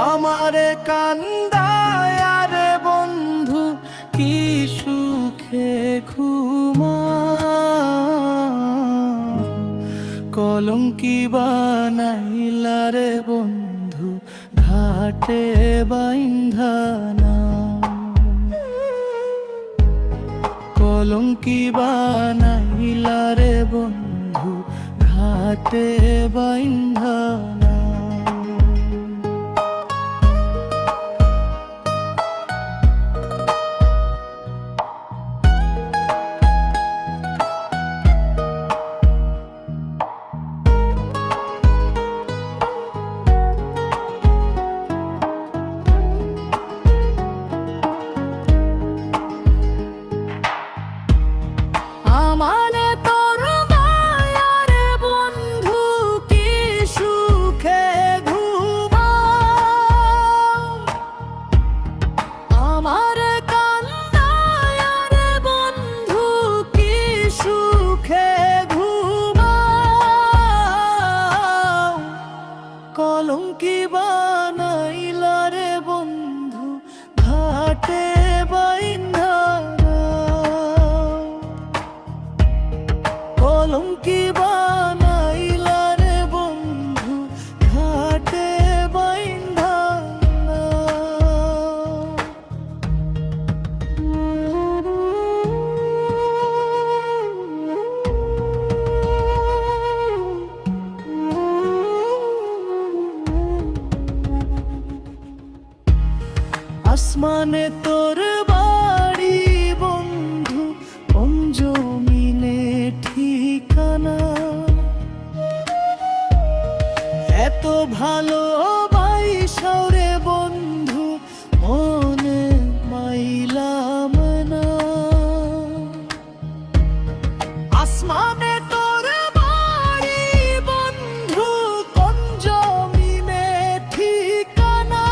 আমারে কান্দায় আরে বন্ধু কি সুখে ঘুমা, কলঙ্কি বানাইলা রে বন্ধু ঘাটে বাইন্ধানা, কলঙ্কি বানাইলা রে বন্ধু ঘাটে বাইন্ধানা। আমারে তোর মায়ার বন্ধু কি সুখে ঘুমা, আমারে কান্দায় বন্ধু কি সুখে ঘুমা, কলঙ্কি বানাইলা রে বন্ধু ঘাটে বাইন্ধানা, কলঙ্কি বানাইলা রে বন্ধু ঘাটে বাইন্ধানা। আসমানে তোর বাড়ি বন্ধু কোন জমিনে ঠিকানা, এত ভালোবাসা রে বন্ধু মনে মাইলাম না, আসমানে তোর বাড়ি বন্ধু কোন জমিনে ঠিকানা,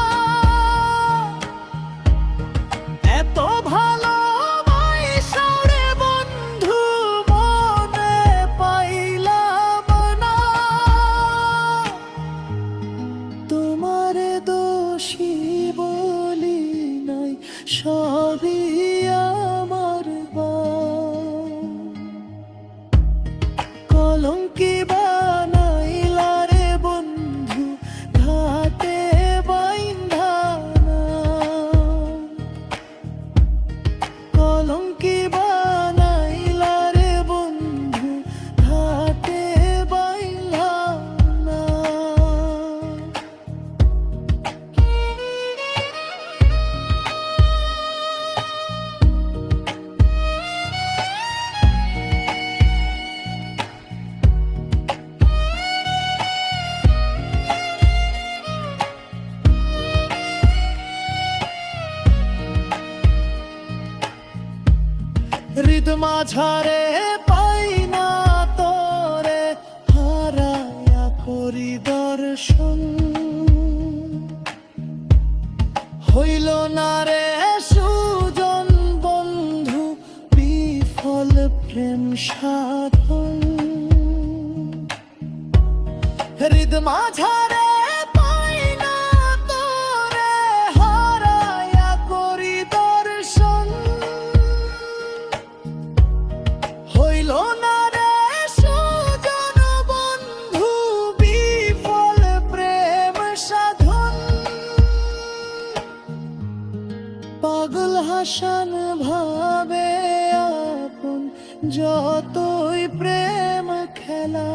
এত ভালোবাসা রে বন্ধু মনে পাইলাম না, তোমারে দোষী বলি নাই সবই আমার ভুল, কলঙ্কি বানাইলা রে বন্ধু ঘাটে বাইন্ধানা, কলঙ্কি বানাইলা রে বন্ধু ঘাটে বাইন্ধানা। হৃদ মাঝারে পাই না তোরে হারায়া করি দর্শন, হইল না রে সুজন বন্ধু বিফল প্রেম সাধন, হৃদ মাঝারে পাই না তোরে হারায়া করি দর্শন, হইল না রে সুজন বন্ধু বিফল প্রেম সাধন, পাগল হাসান ভাবে আপন যতই প্রেম খেলা,